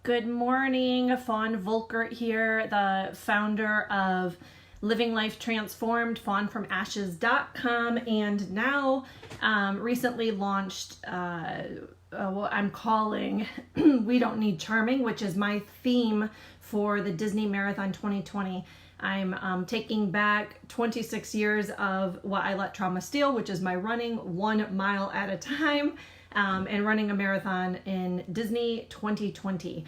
Good morning, Fawn Volkert here, the founder of Living Life Transformed, fawnfromashes.com, and now recently launched what I'm calling We Don't Need Charming, which is my theme for the Disney Marathon 2020. I'm taking back 26 years of what I let trauma steal, which is my running 1 mile at a time. And running a marathon in Disney 2020.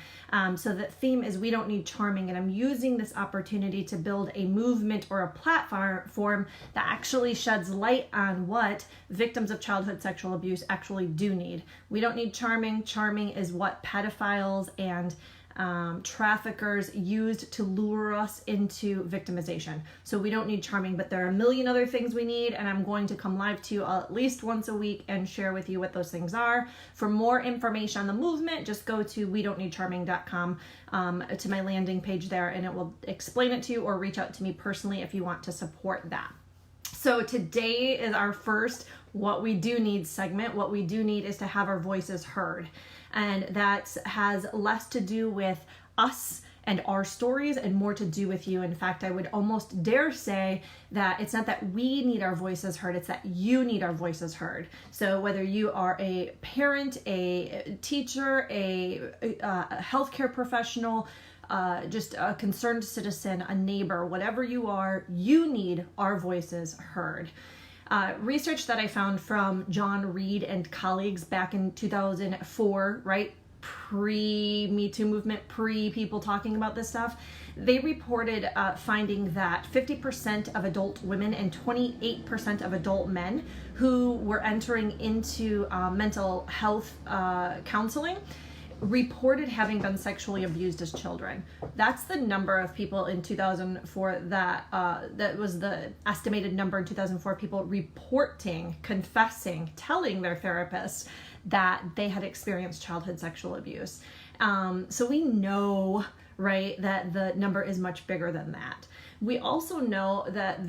So the theme is We Don't Need Charming, and I'm using this opportunity to build a movement or a platform that actually sheds light on what victims of childhood sexual abuse actually do need. We don't need charming. Charming is what pedophiles and traffickers used to lure us into victimization. So we don't need charming, but there are a million other things we need, and I'm going to come live to you at least once a week and share with you what those things are. For more information on the movement, just go to WeDon'tNeedCharming.com to my landing page there, and it will explain it to you, or reach out to me personally if you want to support that. So today is our first What We Do Need segment. What we do need is to have our voices heard. And that has less to do with us and our stories and more to do with you. In fact, I would almost dare say that it's not that we need our voices heard, it's that you need our voices heard. So whether you are a parent, a teacher, a healthcare professional, just a concerned citizen, a neighbor, whatever you are, you need our voices heard. Research that I found from John Reed and colleagues back in 2004, right? Pre-Me Too movement, pre-people talking about this stuff, they reported finding that 50% of adult women and 28% of adult men who were entering into mental health counseling reported having been sexually abused as children. That's the number of people in 2004 that was the estimated number in 2004, people reporting, confessing, telling their therapists that they had experienced childhood sexual abuse. So we know, right, that the number is much bigger than that. We also know that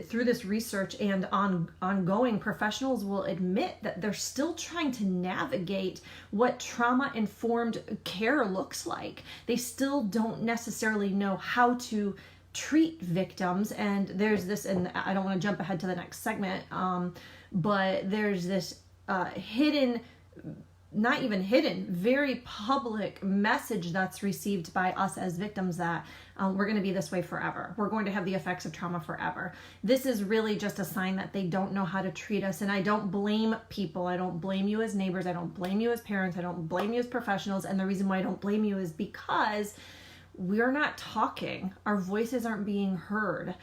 through this research and ongoing, professionals will admit that they're still trying to navigate what trauma-informed care looks like. They still don't necessarily know how to treat victims, and there's this, and I don't want to jump ahead to the next segment, but there's this hidden, not even hidden, very public message that's received by us as victims that we're going to be this way forever. We're going to have the effects of trauma forever. This is really just a sign that they don't know how to treat us. And I don't blame people. I don't blame you as neighbors. I don't blame you as parents. I don't blame you as professionals. And the reason why I don't blame you is because we're not talking. Our voices aren't being heard.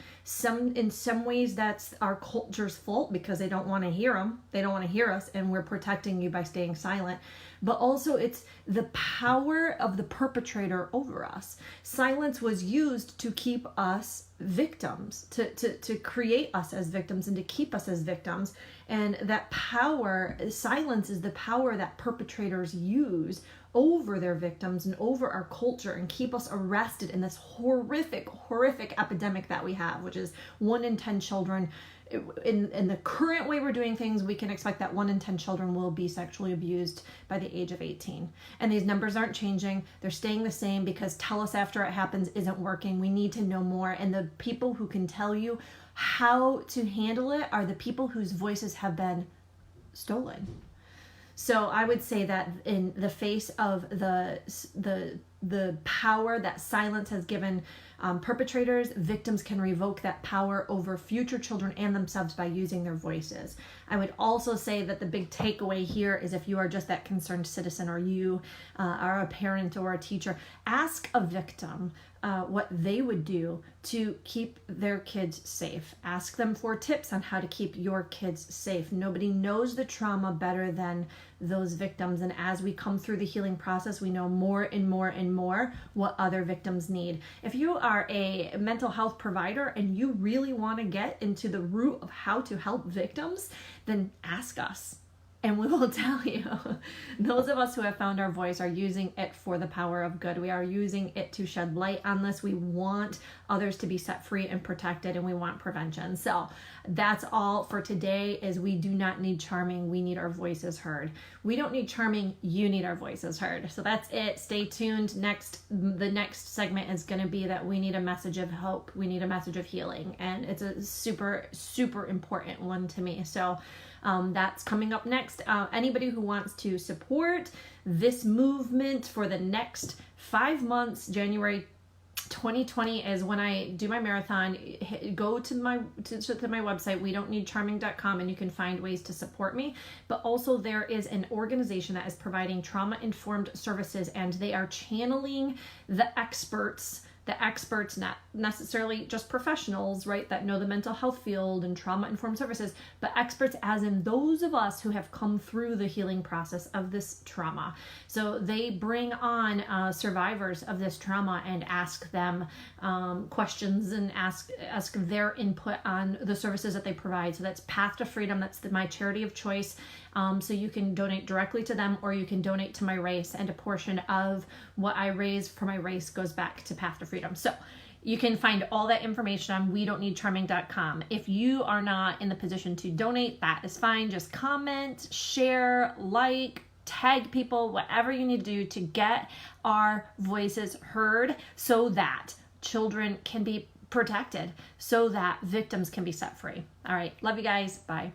In some ways, that's our culture's fault because they don't want to hear them. They don't want to hear us, and we're protecting you by staying silent. But also, it's the power of the perpetrator over us. Silence was used to keep us victims, to create us as victims and to keep us as victims. And that power, silence, is the power that perpetrators use over their victims and over our culture, and keep us arrested in this horrific epidemic that we have, which is 1 in 10 children. In the current way we're doing things, we can expect that 1 in 10 children will be sexually abused by the age of 18. And these numbers aren't changing. They're staying the same because tell us after it happens isn't working. We need to know more. And the people who can tell you how to handle it are the people whose voices have been stolen. So I would say that in the face of the power that silence has given perpetrators, victims can revoke that power over future children and themselves by using their voices. I would also say that the big takeaway here is, if you are just that concerned citizen, or you are a parent or a teacher, ask a victim what they would do to keep their kids safe. Ask them for tips on how to keep your kids safe. Nobody knows the trauma better than those victims, and as we come through the healing process, we know more and more and more what other victims need. If you are a mental health provider and you really want to get into the root of how to help victims, then ask us. And we will tell you, those of us who have found our voice are using it for the power of good. We are using it to shed light on this. We want others to be set free and protected, and we want prevention. So that's all for today. Is we do not need charming. We need our voices heard. We don't need charming. You need our voices heard. So that's it. Stay tuned. The next segment is going to be that we need a message of hope. We need a message of healing. And it's a super, super important one to me. So that's coming up next. Anybody who wants to support this movement for the next 5 months, January 2020 is when I do my marathon. Go to my website, wedon'tneedcharming.com, and you can find ways to support me. But also there is an organization that is providing trauma-informed services, and they are channeling the experts, not necessarily just professionals, right, that know the mental health field and trauma-informed services, but experts as in those of us who have come through the healing process of this trauma. So they bring on survivors of this trauma and ask them questions and ask their input on the services that they provide. So that's Path to Freedom. That's my charity of choice. So you can donate directly to them, or you can donate to my race, and a portion of what I raise for my race goes back to Path to Freedom. So you can find all that information on wedon'tneedcharming.com. If you are not in the position to donate, that is fine. Just comment, share, like, tag people, whatever you need to do to get our voices heard, so that children can be protected, so that victims can be set free. All right. Love you guys. Bye.